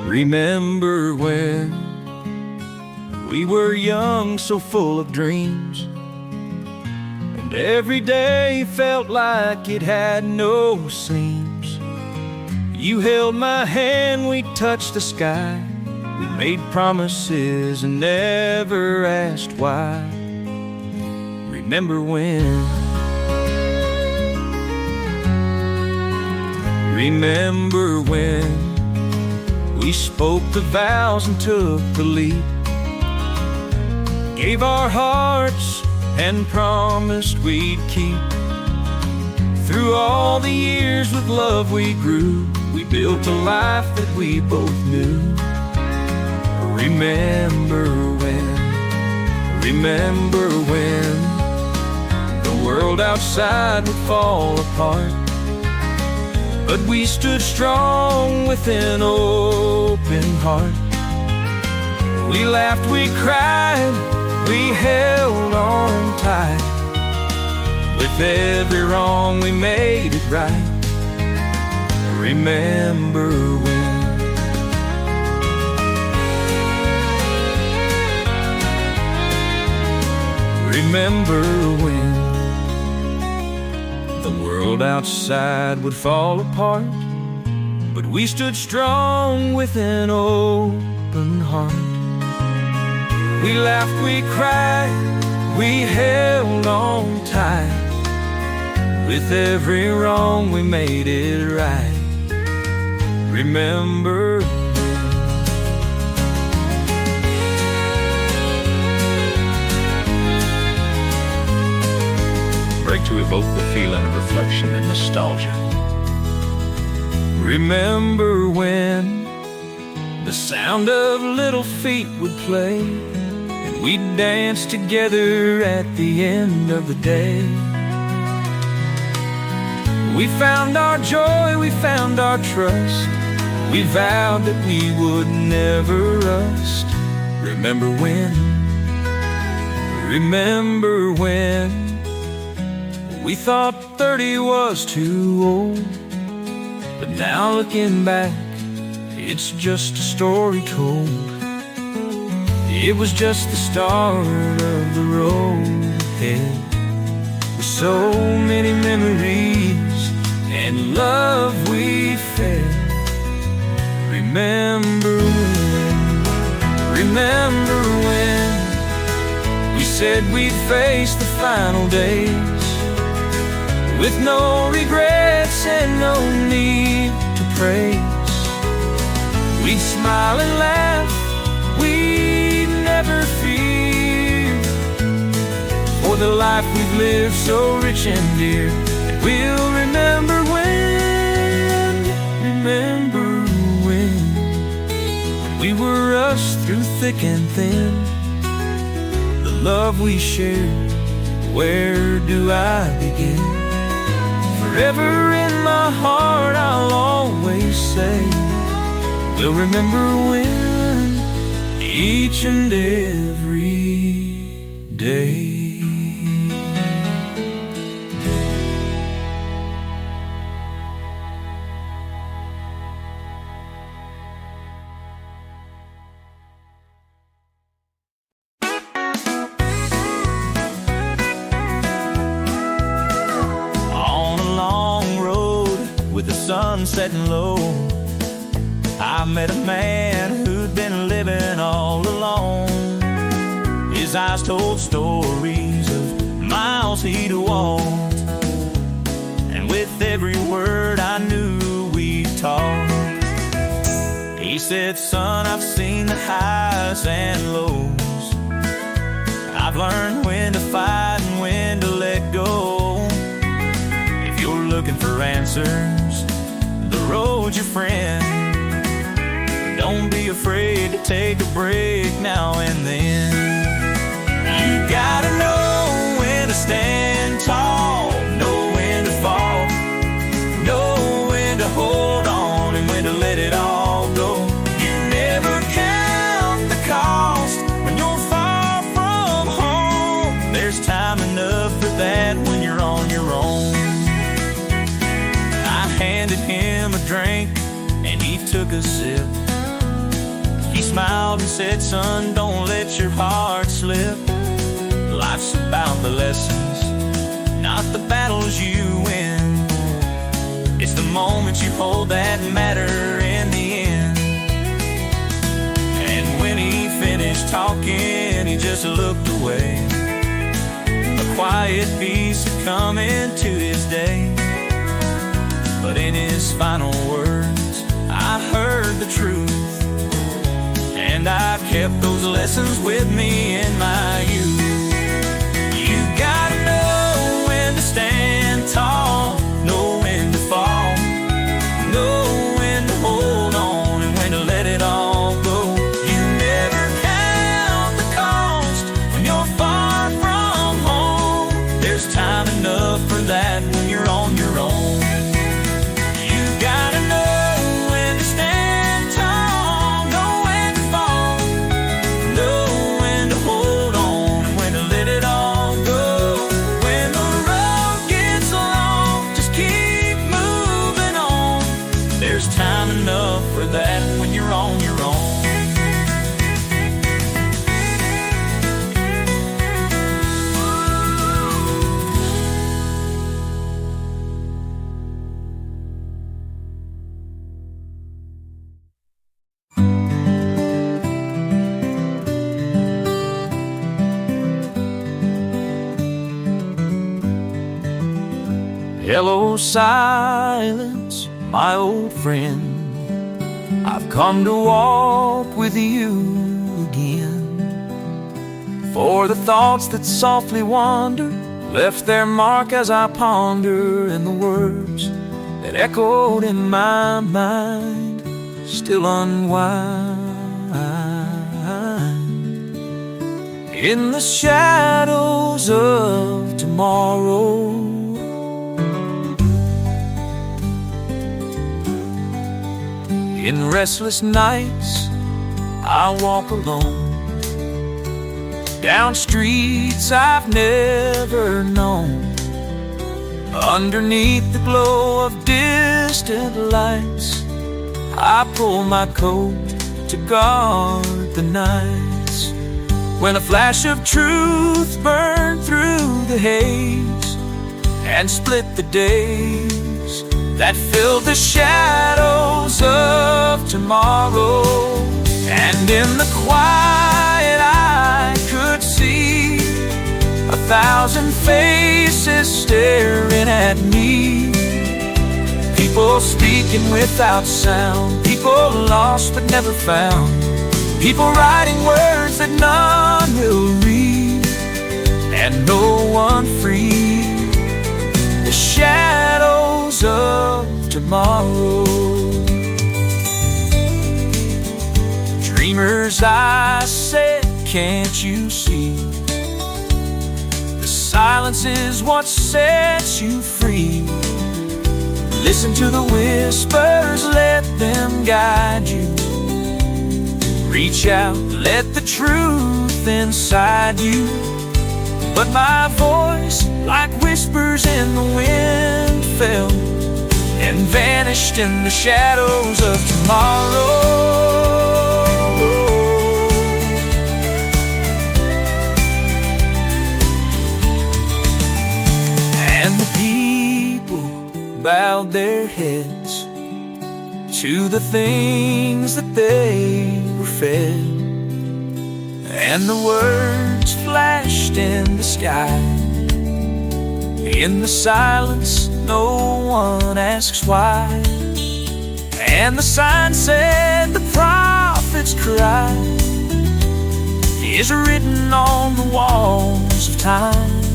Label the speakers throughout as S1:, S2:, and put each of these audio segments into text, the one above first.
S1: Remember when we were young, so full of dreams, and every day felt like it had no seams. You held my hand, we touched the sky. We made promises and never asked why. Remember when? Remember when we spoke the vows and took the leap, gave our hearts and promised we'd keep. Through all the years with love we grew, we built a life that we both knew. Remember when, remember when the world outside would fall apart, but we stood strong with an open heart. We laughed, we cried, we held on tight. With every wrong we made it right. Remember when. Remember when the world outside would fall apart, but we stood strong with an open heart. We laughed, we cried, we held on tight. With every wrong we made it right. Remember.
S2: Break to evoke the feeling of reflection and nostalgia.
S1: Remember when the sound of little feet would play, and we'd dance together at the end of the day. We found our joy, we found our trust. We vowed that we would never rust. Remember when? Remember when we thought 30 was too old, but now looking back, it's just a story told. It was just the start of the road ahead, with so many memories and love we fed. Remember when we said we'd face the final days, with no regrets and no need to praise. We'd smile and laugh, we'd never fear, for the life we've lived so rich and dear. And we'll remember when, remember when we were us through thick and thin. The love we shared, where do I begin? Forever in my heart I'll always say, we'll remember when, each and every day. With the sun setting low, I met a man who'd been living all alone. His eyes told stories of miles he'd walked, and with every word I knew we'd talk. He said, son, I've seen the highs and lows. I've learned when to fight and when to let go. If you're looking for answers, the road's your friend. Don't be afraid to take a break now and then. You gotta know when to stand tall, know when to fall, know when to hold on and when to let it all go. You never count the cost when you're far from home. There's time enough for that when you're on your own. Handed him a drink and he took a sip. smiled and said, son, don't let your heart slip. Life's about the lessons, not the battles you win. It's the moments you hold that matter in the end. And when he finished talking, he just looked away. A quiet peace had come into his day. But in his final words, I heard the truth, and I kept those lessons with me in my youth. You gotta know when to stand tall, know when to fall, know when to hold on and when to let it all go. You never count the cost when you're far from home. There's time enough for that when you're on your own. You gotta know when to stand tall, know when to fall, know when to hold on and when to let it all go. When the road gets long, just keep moving on. There's time enough for that when you're on your own. Hello, silence, my old friend. I've come to walk with you again. For the thoughts that softly wander left their mark as I ponder, and the words that echoed in my mind still unwind. In the shadows of tomorrow, in restless nights, I walk alone down streets I've never known. Underneath the glow of distant lights, I pull my coat to guard the nights. When a flash of truth burned through the haze and split the days that filled the shadows of tomorrow. And in the quiet I could see 1,000 faces staring at me. People speaking without sound, people lost but never found, people writing words that none will read, and no one free. The shadows of tomorrow. Dreamers, I said, can't you see? The silence is what sets you free. Listen to the whispers, let them guide you. Reach out, let the truth inside you. But my voice, like whispers in the wind, fell and vanished in the shadows of tomorrow. And the people bowed their heads to the things that they were fed, and the words flashed in the sky. In the silence, no one asks why. And the sign said the prophet's cry is written on the walls of time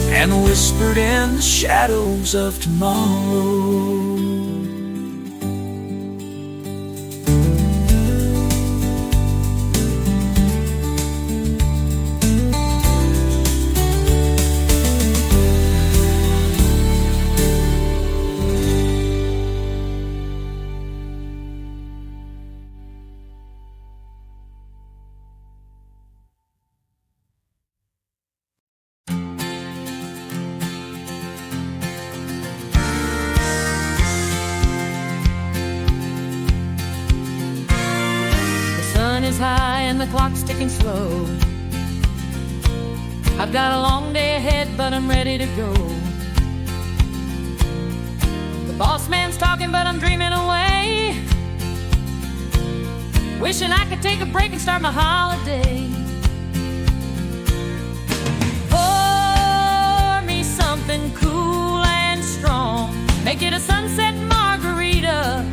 S1: and whispered in the shadows of tomorrow.
S3: is high and the clock's ticking slow. I've got a long day ahead, but I'm ready to go. The boss man's talking, but I'm dreaming away, wishing I could take a break and start my holiday. Pour me something cool and strong, make it a sunset margarita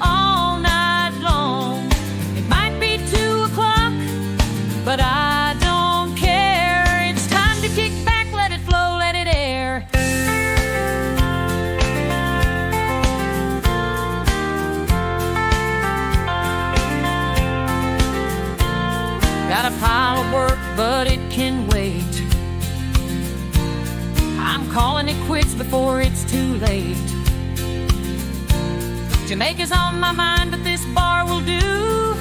S3: all night long. It might be 2 o'clock, but I don't care. It's time to kick back, let it flow, let it air. Got a pile of work, but it can wait. I'm calling it quits before it's too late. Jamaica's on my mind, but this bar will do.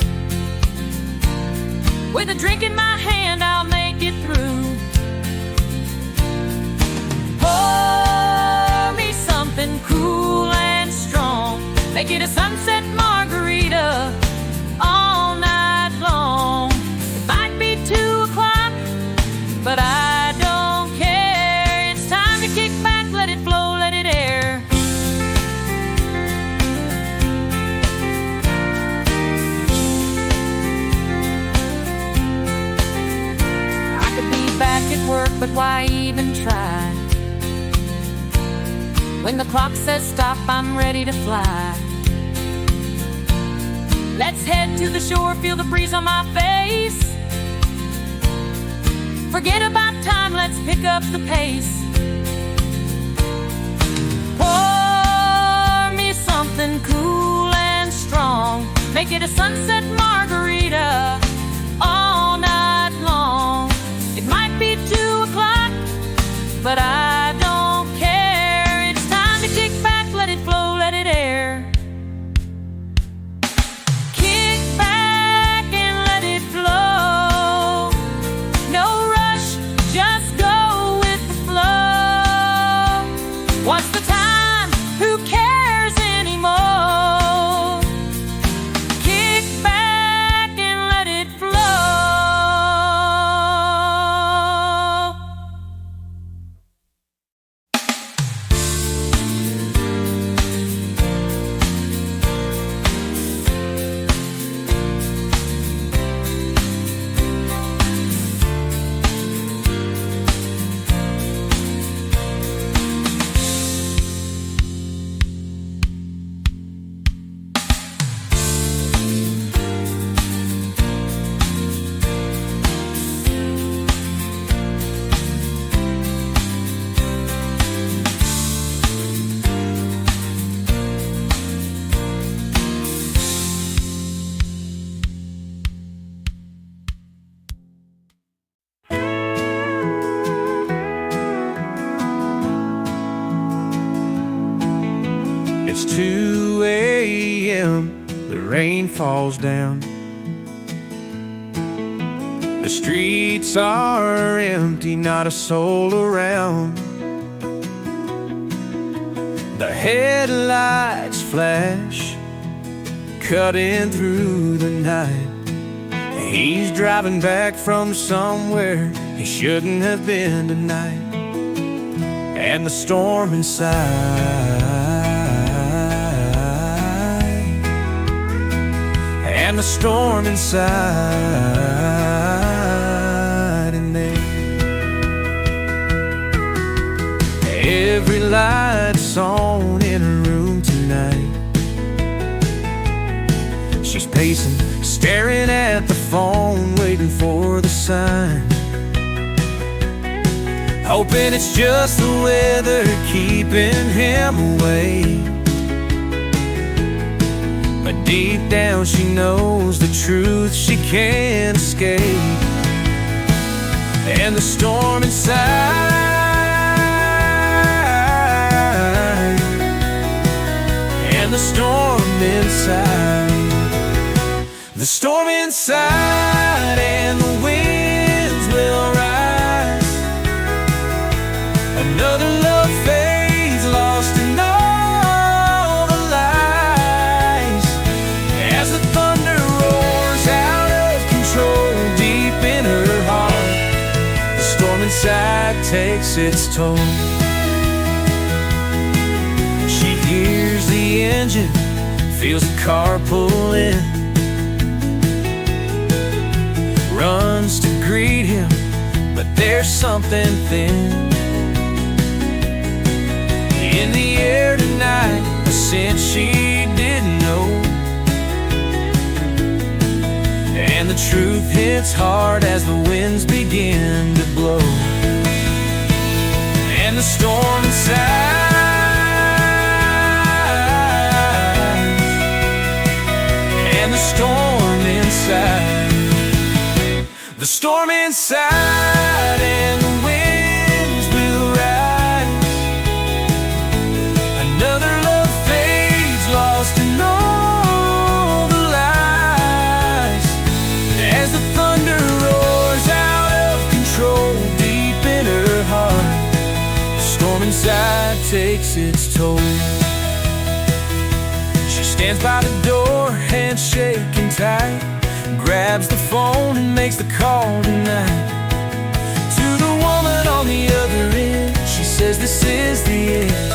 S3: With a drink in my hand, I'll make it through. Pour me something cool and strong, make it a sunset margarita all night long. It might be 2 o'clock, but I don't care. It's time to kick back, let it flow, let it air. Back at work, but why even try? When the clock says stop, I'm ready to fly. Let's head to the shore, feel the breeze on my face. Forget about time, let's pick up the pace. Pour me something cool and strong, make it a sunset margarita all night long. It might be 2 o'clock, but I don't care. It's time to kick back, let it flow, let it air. Kick back and let it flow. No rush, just go with the flow. What's the time? Who cares anymore? Kick back and let it flow.
S1: It's 2 a.m., the rain falls down. The streets are empty, not a soul around. The headlights flash, cutting through the night. He's driving back from somewhere he shouldn't have been tonight. And the storm inside, and the storm inside in there. Every light's on in her room tonight. She's pacing, staring at the phone, waiting for the sign, hoping it's just the weather keeping him away. But deep down she knows the truth she can't escape. And the storm inside, and the storm inside, the storm inside, and the winds will rise. Another love fades, lost in all the lies, as the thunder roars out of takes its toll. She hears the engine, feels the car pull in, runs to greet him, but there's something thin in the air tonight, a scent she didn't know. And the truth hits hard as the winds begin to blow. And the storm inside, and the storm inside, the storm inside, and the winds will rise. Another love fades, lost in all the lies, as the thunder roars out of control deep in her heart. The storm inside takes its toll. She stands by the door, hands shaking tight, grabs the phone and makes the call tonight. To the woman on the other end, she says this is the end.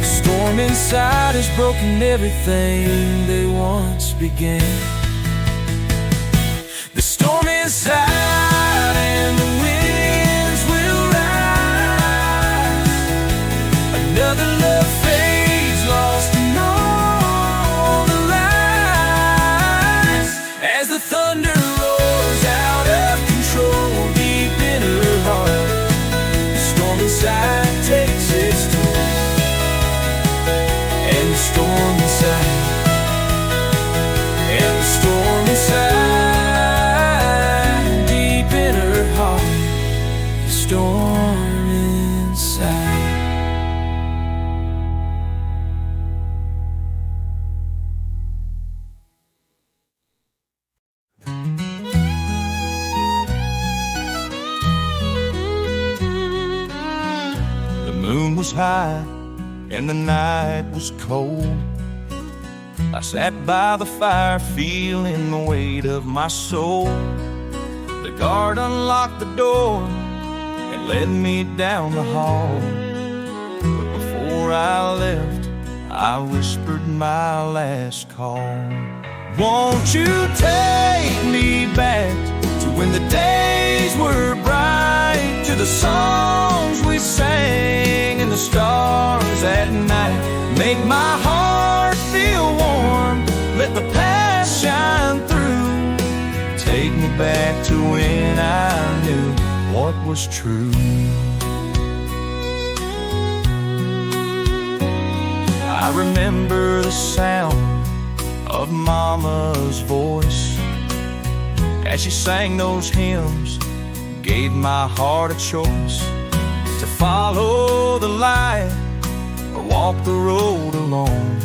S1: The storm inside has broken everything they once began. The storm inside, and the winds will rise. Another love fades, lost in all the lies, as the thunder roars out of control deep in her heart. The storm inside takes its toll. And the storm inside, and the storm inside, deep in her heart. The storm inside. The moon was high and the night was cold. I sat by the fire feeling the weight of my soul. The guard unlocked the door and led me down the hall. But before I left, I whispered my last call. Won't you take me back to when the days were bright, to the songs we sang and the stars at night. Make my heart feel warm, let the past shine through. Take me back to when I knew what was true. I remember the sound of Mama's voice as she sang those hymns, gave my heart a choice to follow the light or walk the road alone.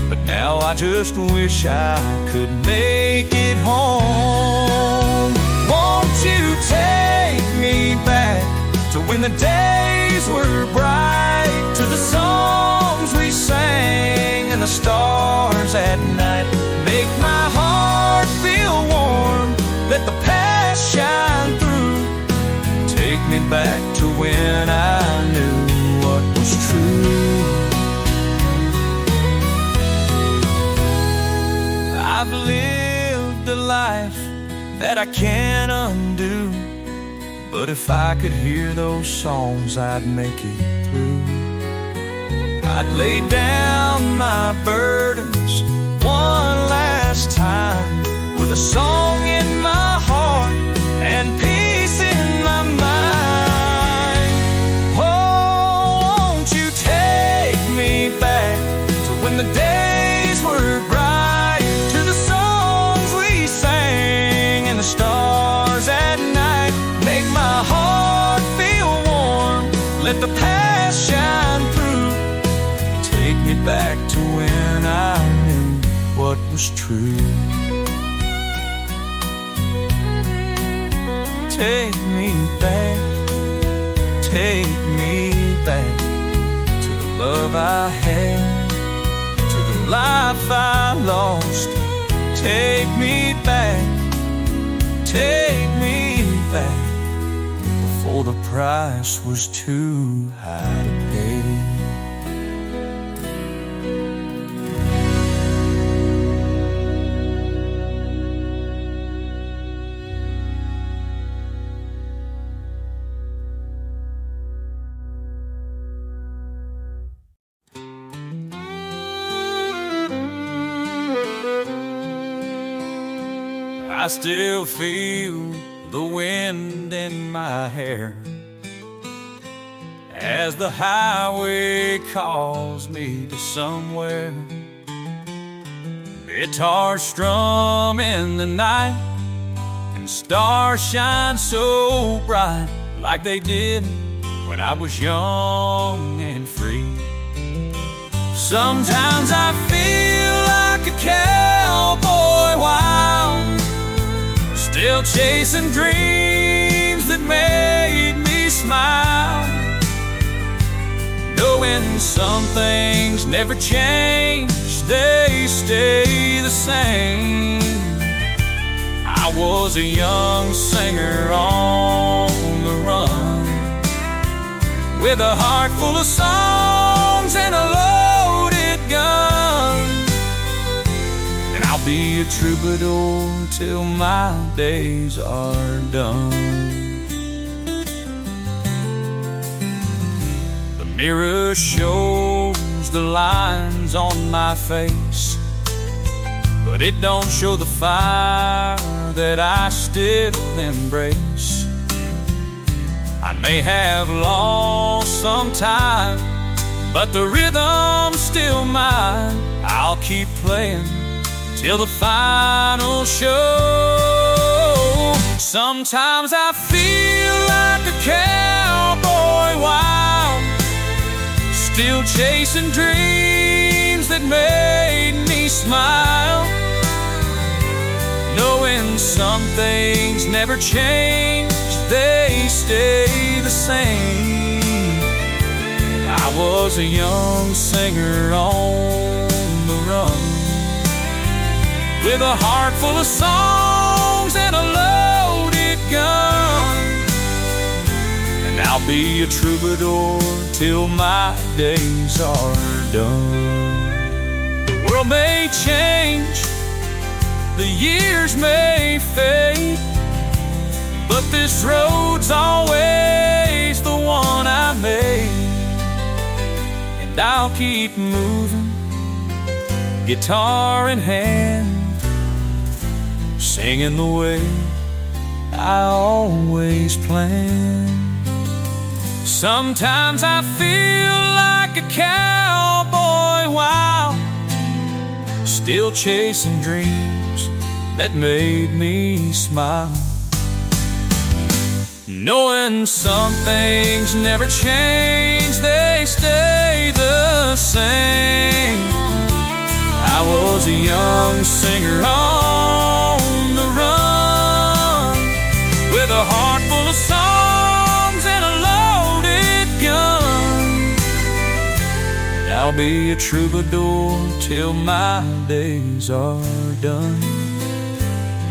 S1: But now I just wish I could make it home. Won't you take me back to when the days were bright, to the songs we sang and the stars at night. Make my heart feel warm, let the past shine through. Take me back to when I knew what was true. I've lived a life that I can't undo, but if I could hear those songs, I'd make it through. I'd lay down my burdens one last time, with a song in my heart and peace in my mind. Oh, won't you take me back to when the days were bright, to the songs we sang and the stars at night. Make my heart feel warm, let the past shine through. Take me back to when I knew what was true. Take me back to the love I had, to the life I lost. Take me back oh, the price was too high to pay. I still feel the wind in my hair as the highway calls me to somewhere. Guitars strum in the night and stars shine so bright, like they did when I was young and free. Sometimes I feel like a cowboy wild, still chasing dreams that made me smile, knowing some things never change, they stay the same. I was a young singer on the run, with a heart full of songs and a loaded gun. And I'll be a troubadour till my days are done. The mirror shows the lines on my face, but it don't show the fire that I still embrace. I may have lost some time, but the rhythm's still mine. I'll keep playing till the final show. Sometimes I feel like a cowboy wild, still chasing dreams that made me smile, knowing some things never change, they stay the same. I was a young singer on the run, with a heart full of songs and a loaded gun. And I'll be a troubadour till my days are done. The world may change, the years may fade, but this road's always the one I made. And I'll keep moving, guitar in hand, singing the way I always planned. Sometimes I feel like a cowboy wild, still chasing dreams that made me smile, knowing some things never change, they stay the same. I was a young singer on the run, with a heart full of songs and a loaded gun. And I'll be a troubadour till my days are done.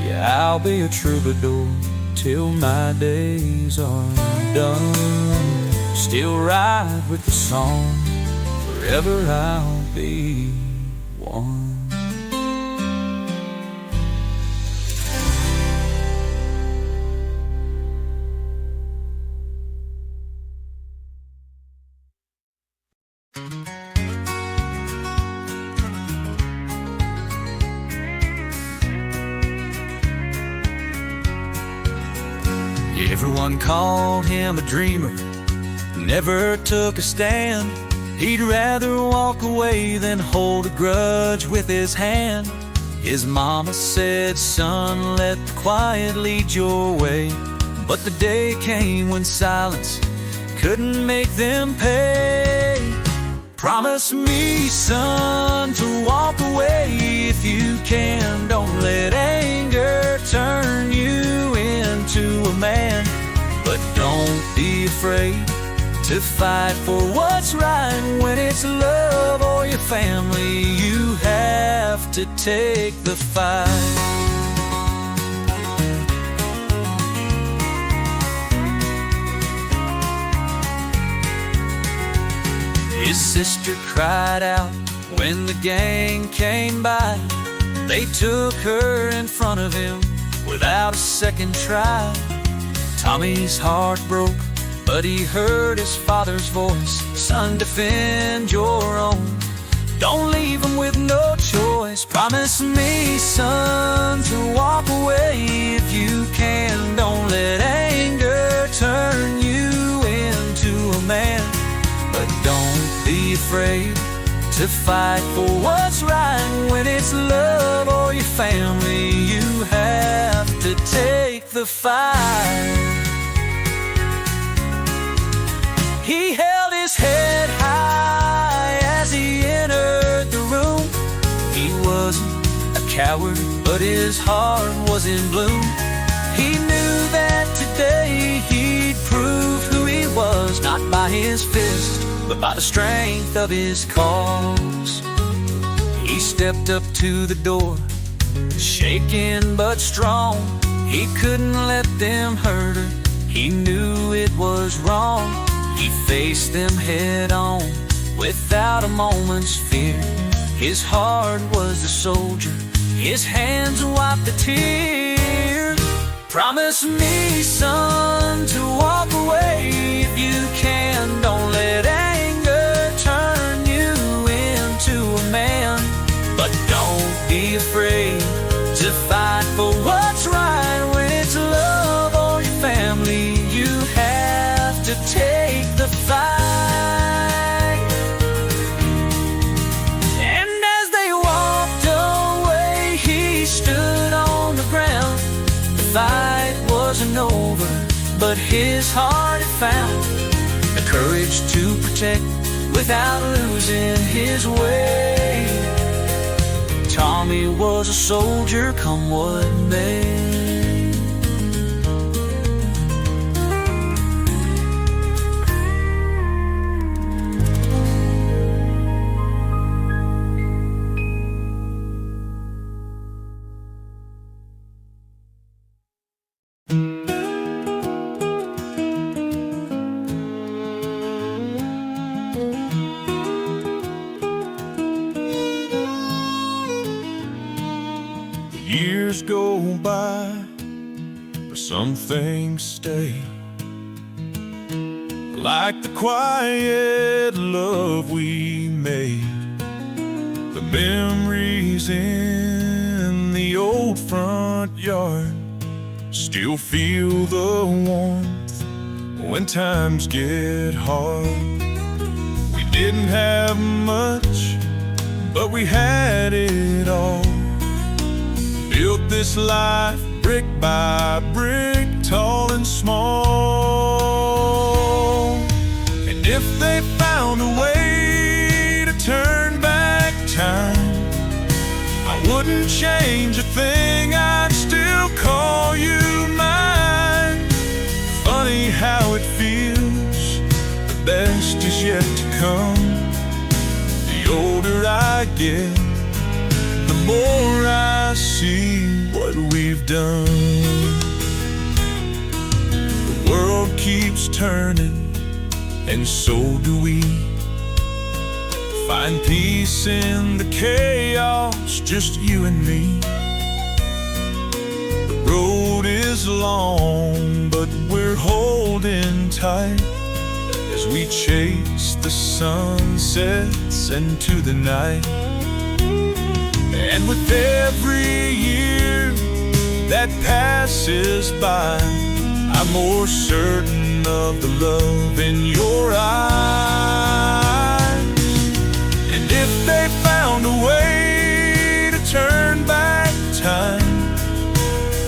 S1: Yeah, I'll be a troubadour till my days are done. Still ride with the song, forever I'll be one. Everyone called him a dreamer, never took a stand. He'd rather walk away than hold a grudge with his hand. His mama said, son, let the quiet lead your way. But the day came when silence couldn't make them pay. Promise me, son, to walk away if you can. Don't let anger turn you into a man. But don't be afraid to fight for what's right. When it's love or your family, you have to take the fight. His sister cried out when the gang came by. They took her in front of him without a second try. Tommy's heart broke, but he heard his father's voice. Son, defend your own. Don't leave him with no choice. Promise me, son, to walk away if you can. Don't let anger turn you into a man. But don't be afraid to fight for what's right. When it's love or your family, you have to take the fight. He held his head high as he entered the room. He wasn't a coward, but his heart was in bloom. He knew that today he'd prove who he was, not by his fist, but by the strength of his cause. He stepped up to the door, shaking but strong. He couldn't let them hurt her. He knew it was wrong. He faced them head on without a moment's fear. His heart was a soldier, his hands wiped the tears. Promise me, son, to walk away if you can. Don't let anger turn you into a man. But don't be afraid to fight for what's right. When it's love or your family, you have to take the fight. And as they walked away, he stood on the ground. The fight wasn't over, but his heart had found the courage to protect without losing his way. Tommy was a soldier, come what may.
S4: Years go by, but some things stay. Like the quiet love we made, the memories in the old front yard still feel the warmth when times get hard. We didn't have much, but we had it all. Built this life brick by brick, tall and small. And if they found a way to turn back time, I wouldn't change a thing, I'd still call you mine. Funny how it feels, the best is yet to come. The older I get, the more I see what we've done. The world keeps turning, and so do we. Find peace in the chaos, just you and me. The road is long, but we're holding tight as we chase the sunsets into the night. And with every year that passes by, I'm more certain of the love in your eyes. And if they found a way to turn back time,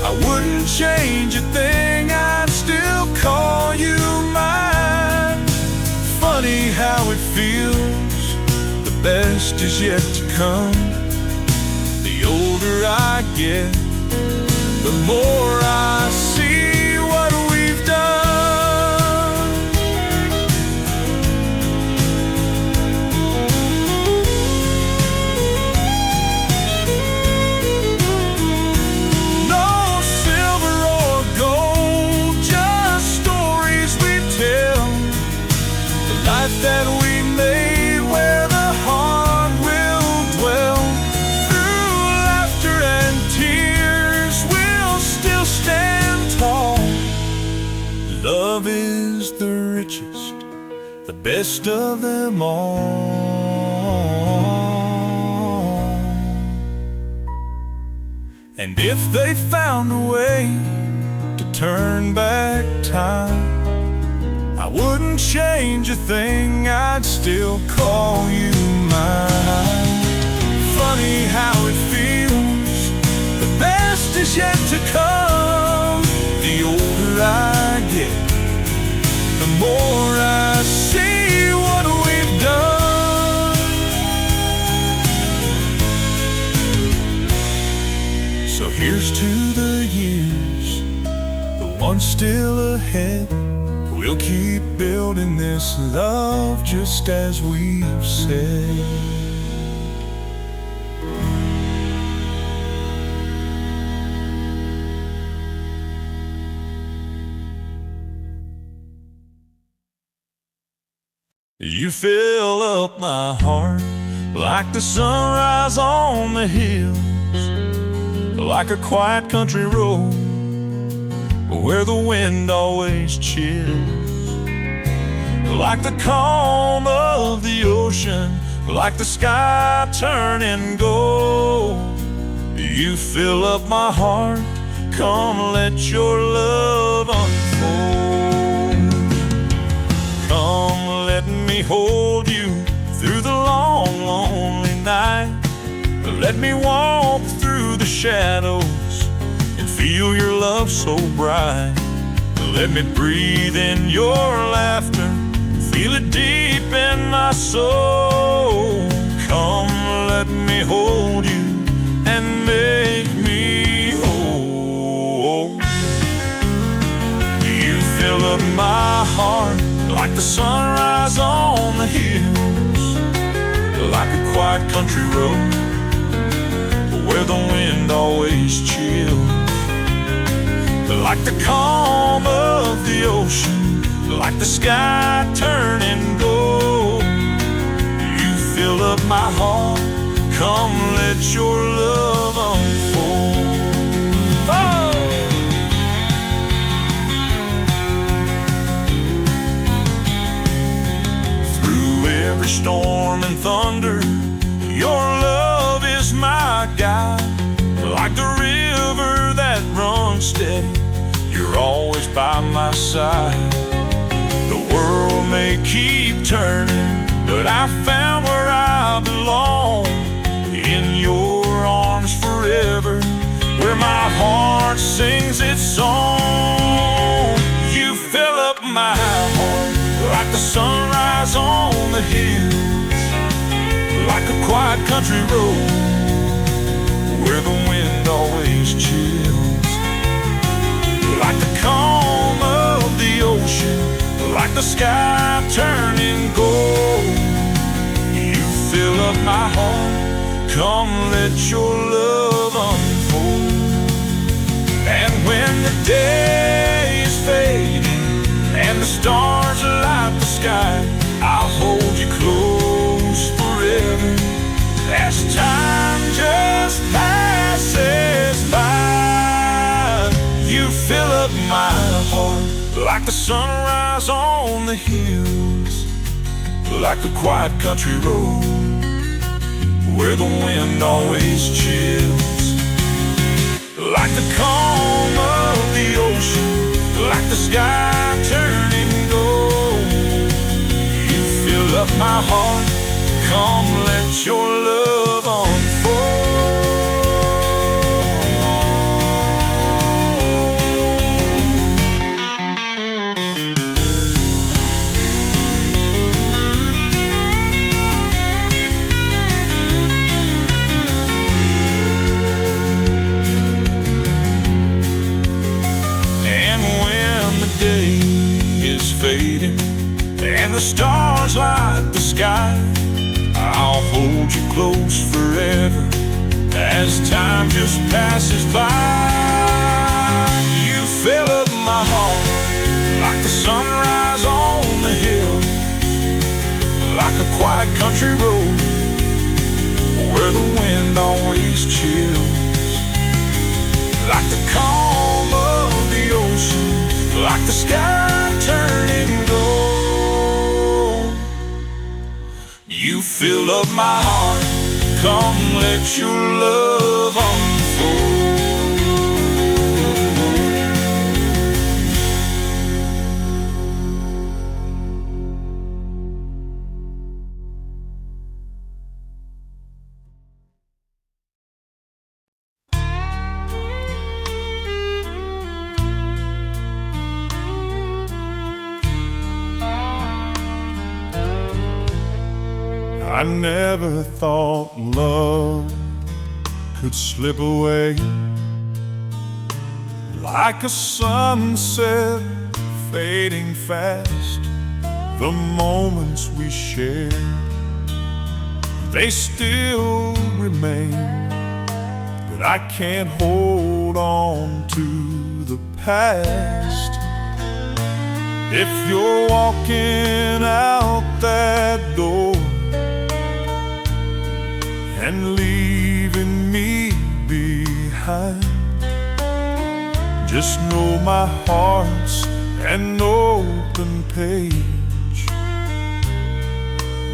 S4: I wouldn't change a thing, I'd still call you mine. Funny how it feels, the best is yet to come. The older I get, the more I see what we've done. No silver or gold, just stories we tell. The life that we made best of them all. And if they found a way to turn back time, I wouldn't change a thing, I'd still call you mine. Funny how it feels, the best is yet to come. The older I get, the more I see what we've done. So here's to the years, the ones still ahead. We'll keep building this love just as we've said. You fill up my heart like the sunrise on the hills, like a quiet country road where the wind always chills, like the calm of the ocean, like the sky turning gold. You fill up my heart, come let your love unfold. Come let me hold you through the long, lonely night. Let me walk through the shadows and feel your love so bright. Let me breathe in your laughter, feel it deep in my soul. Come let me hold you and make me whole. You fill up my heart like the sunrise on the hills, like a quiet country road where the wind always chills, like the calm of the ocean, like the sky turning gold. You fill up my heart, come let your love unfold. Oh! Every storm and thunder, your love is my guide. Like the river that runs steady, you're always by my side. The world may keep turning, but I found where I belong, in your arms forever, where my heart sings its song. You fill up my heart like the sunrise on the hills, like a quiet country road where the wind always chills, like the calm of the ocean, like the sky turning gold. You fill up my heart, come let your love unfold. And when the day is fading and the stars light the sky, I'll hold you close forever as time just passes by. You fill up my heart like the sunrise on the hills, like the quiet country road where the wind always chills, like the calm of the ocean, like the sky turning gold. You fill up my heart, come let your love unfold. Fading and the stars light the sky, I'll hold you close forever as time just passes by. You fill up my heart like the sunrise on the hill, like a quiet country road where the wind always chills, like the calm of the ocean, like the sky turning gold. You fill up my heart, come let your love unfold. I never thought love could slip away like a sunset fading fast. The moments we shared, they still remain, but I can't hold on to the past. If you're walking out that door and leaving me behind, just know my heart's an open page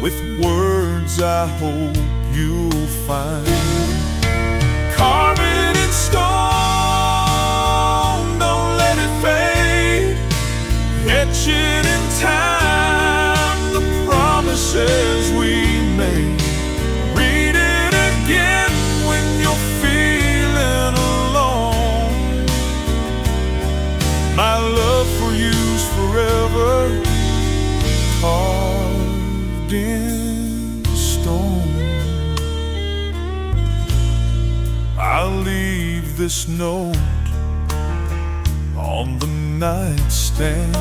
S4: with words I hope you'll find. Carve it in stone, don't let it fade. Etch it in time, the promises we made. When you're feeling alone, my love for you's forever carved in stone. I'll leave this note on the nightstand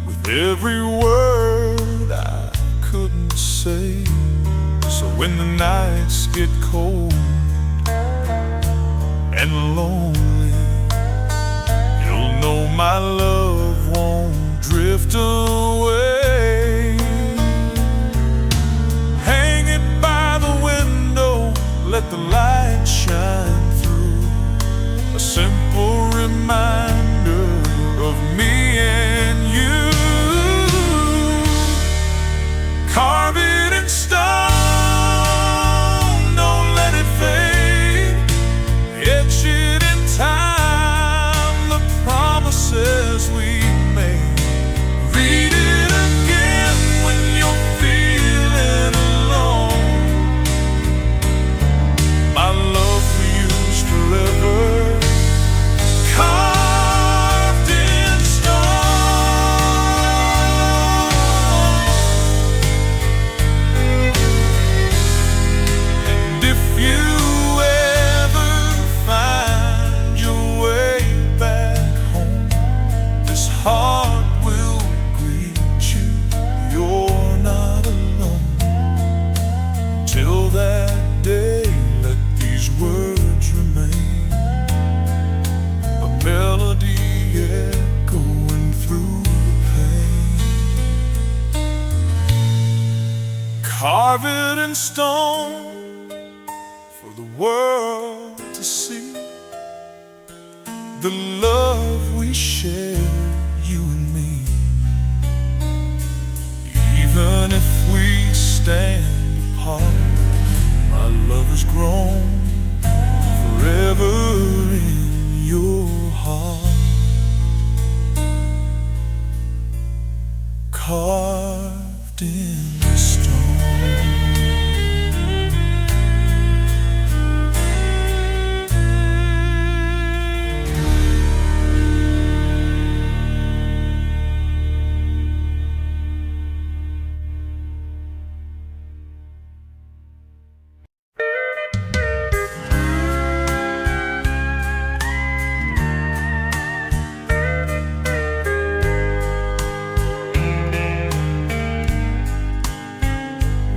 S4: with every word I couldn't say. So when the nights get cold and lonely, you'll know my love won't drift away. Hang it by the window, let the light shine through, a simple reminder of me and you. Carve it in stone, we made. Read it again when you're feeling alone. My love for you's forever carved in stone. And if you ever find your way back, heart will greet you. You're not alone. Till that day, let these words remain, a melody echoing through the pain. Carve it in stone for the world to see, the love we share, you and me. Even if we stand apart, my love has grown forever in your heart, carved in stone.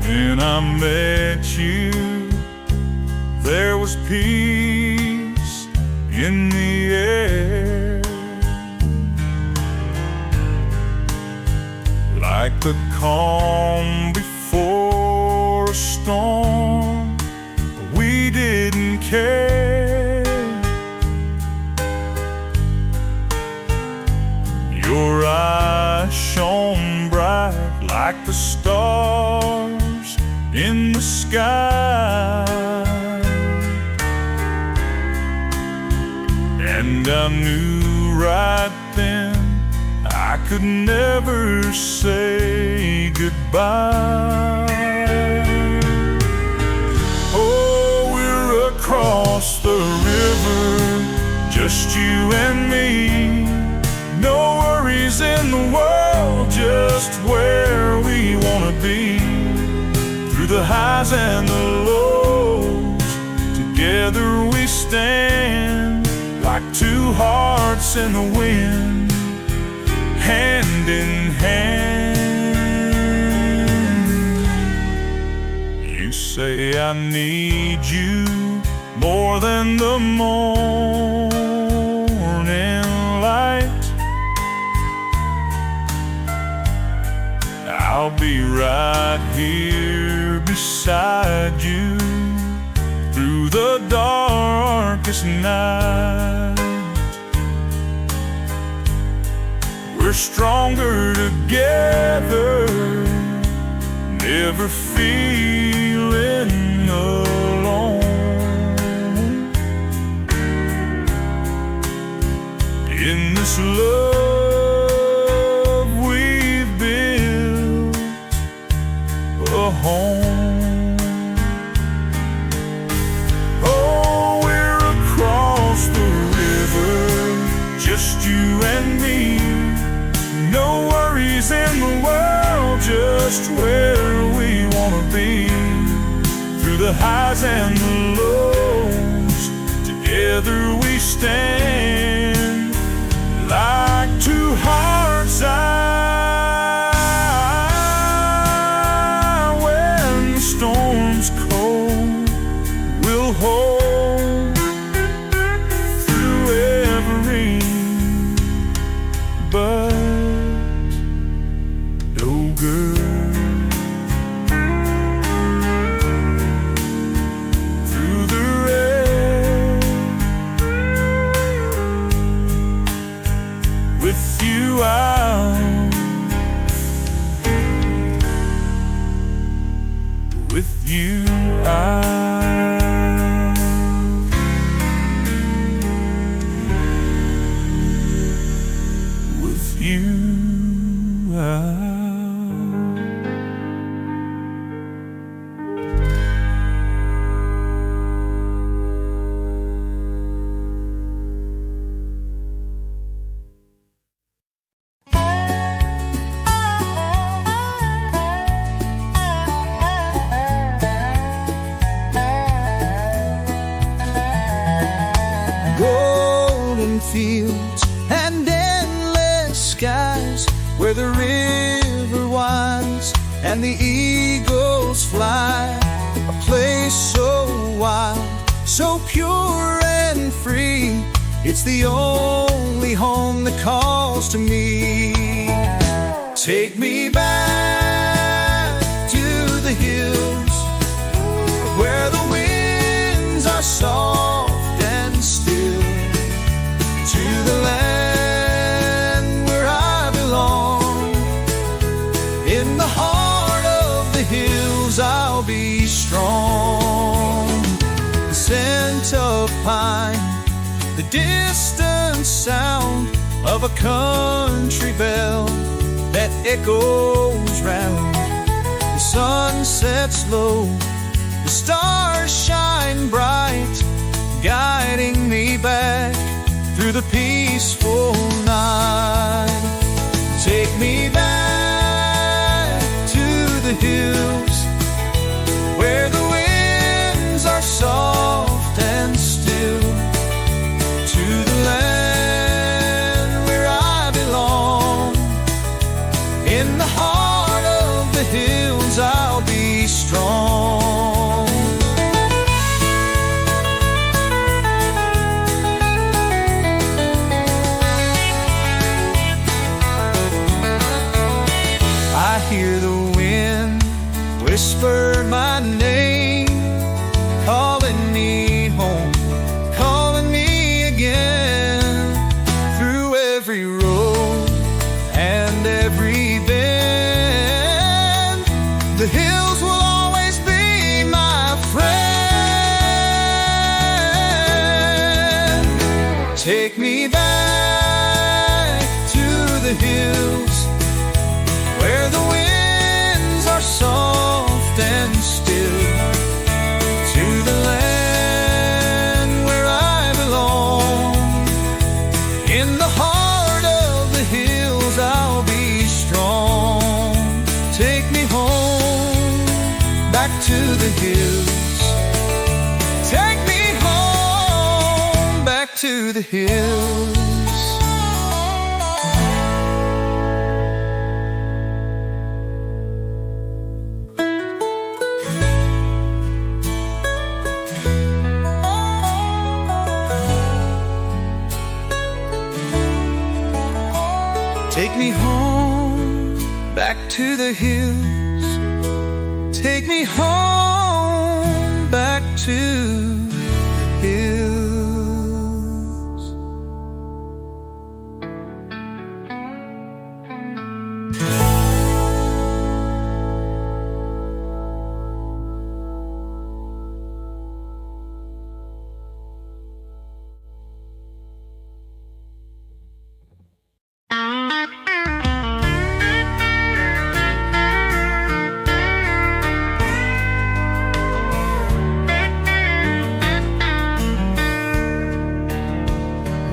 S4: When I met you, there was peace in the air, like the calm before a storm. We didn't care. Your eyes shone bright like the stars sky. And I knew right then I could never say goodbye. Oh, we're across the river, just you and me. No worries in the world, just where we wanna be. Through the highs and the lows, together we stand, like two hearts in the wind, hand in hand. You say I need you more than the morning light. I'll be right here beside you through the darkest night. We're stronger together, never feeling alone. In this love we've built a home. Oh, we're across the river, just you and me. No worries in the world, just where we wanna be. Through the highs and the lows, together we stand, like two hearts. When the storm's cold, we'll hold through every but no good. Through the red, with you out, with you out, with you out.
S5: Golden fields and endless skies, where the river winds and the eagles fly. A place so wild, so pure and free. It's the only home that calls to me. Take me back to the hills, where the winds are soft and still, to the land where I belong. In the heart of the hills I'll be strong. The scent of pine, the distant sound of a country bell that echoes round. The sun sets low, the stars shine bright, guiding me back through the peaceful night. Take me back to the hills, where the winds are soft and still, to the land where I belong. In the heart of the hills I'll be strong. I hear the wind whisper my name, calling me home, calling me again. Through every road and every bend, the hills will always be my Take me back to the hills where the winds are soft and still, to the land where I belong. In the heart of the hills I'll be strong. Take me home, back to the hills. Take me home, back to the hills. Take me home, back to the hills. Take me home, back to the hills.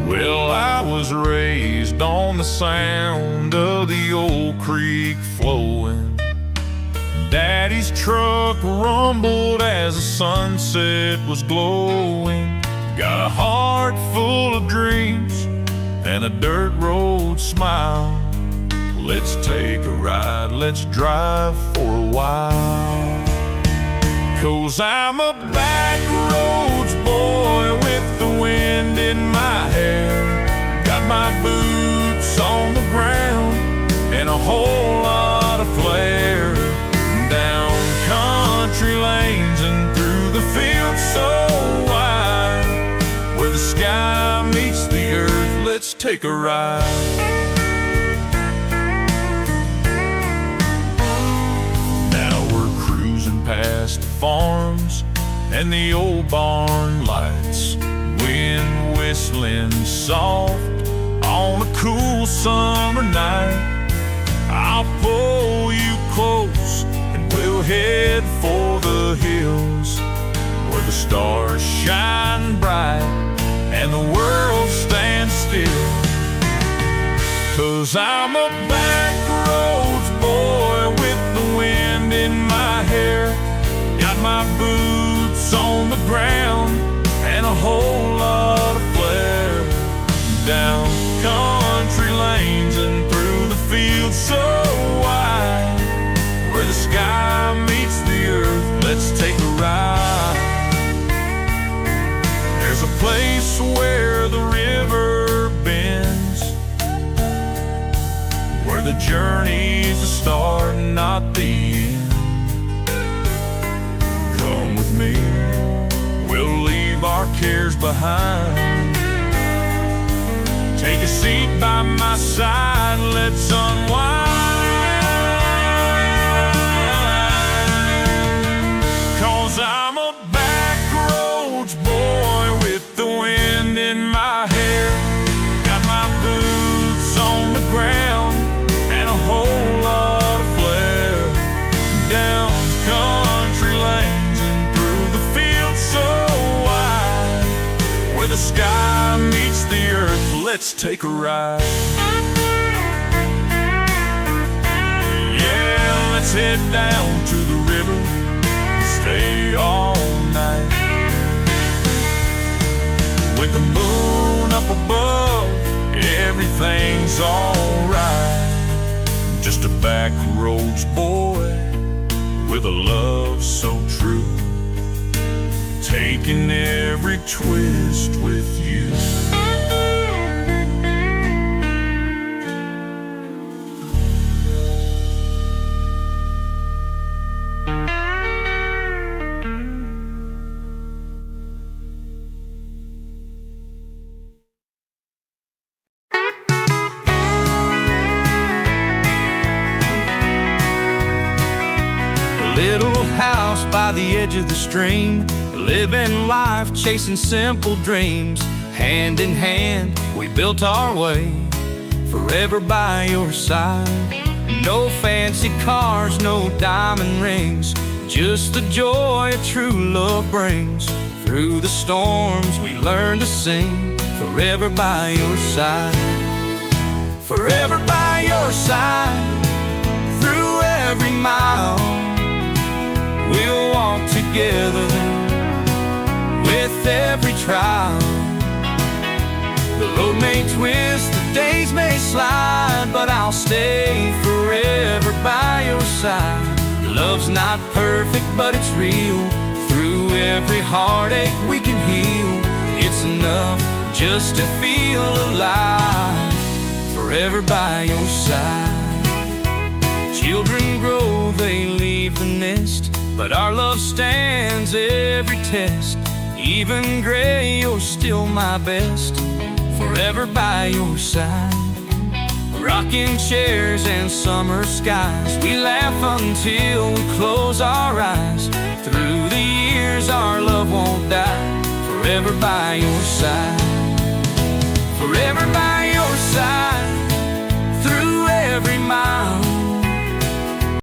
S4: Well, I was raised on the sound of the old creek flowing. Daddy's truck rumbled as the sunset was glowing. Got a heart full of dreams and a dirt road smile. Let's take a ride, let's drive for a while. 'Cause I'm a back roads boy with the wind in my hair. Got my boots on the ground and a whole lot of flair. Down country lanes and through the fields so wide, where the sky meets the earth, let's take a ride. Now we're cruising past the farms and the old barn lights, wind whistling soft on a cool summer night. I'll pull you close and we'll head for the hills where the stars shine bright and the world stands still. 'Cause I'm a back roads boy with the wind in my hair. Got my boots on the ground and a whole lot of flair. Down country lanes and through the fields so wide, where the sky meets the earth, let's take a ride. There's a place where the river bends, where the journey's the start, not the end. Come with me, we'll leave our cares behind. Take a seat by my side, let's unwind. 'Cause I'm a back roads boy with the wind in my hair. Got my boots on the ground and a whole lot of flair. Down country lanes and through the fields so wide, where the sky meets the earth, let's take a ride. Yeah, let's head down to the river, stay all night. With the moon up above, everything's alright. Just a back roads boy with a love so true, taking every twist with you.
S1: Little house by the edge of the stream, living life, chasing simple dreams. Hand in hand, we built our way, forever by your side. No fancy cars, no diamond rings, just the joy a true love brings. Through the storms we learn to sing, forever by your side. Forever by your side, through every mile. We'll walk together with every trial. The road may twist, the days may slide, but I'll stay forever by your side. Love's not perfect, but it's real. Through every heartache we can heal. It's enough just to feel alive, forever by your side. Children grow, they leave the nest, but our love stands every test. Even gray, you're still my best, forever by your side. Rocking chairs and summer skies, we laugh until we close our eyes. Through the years our love won't die, forever by your side. Forever by your side, through every mile.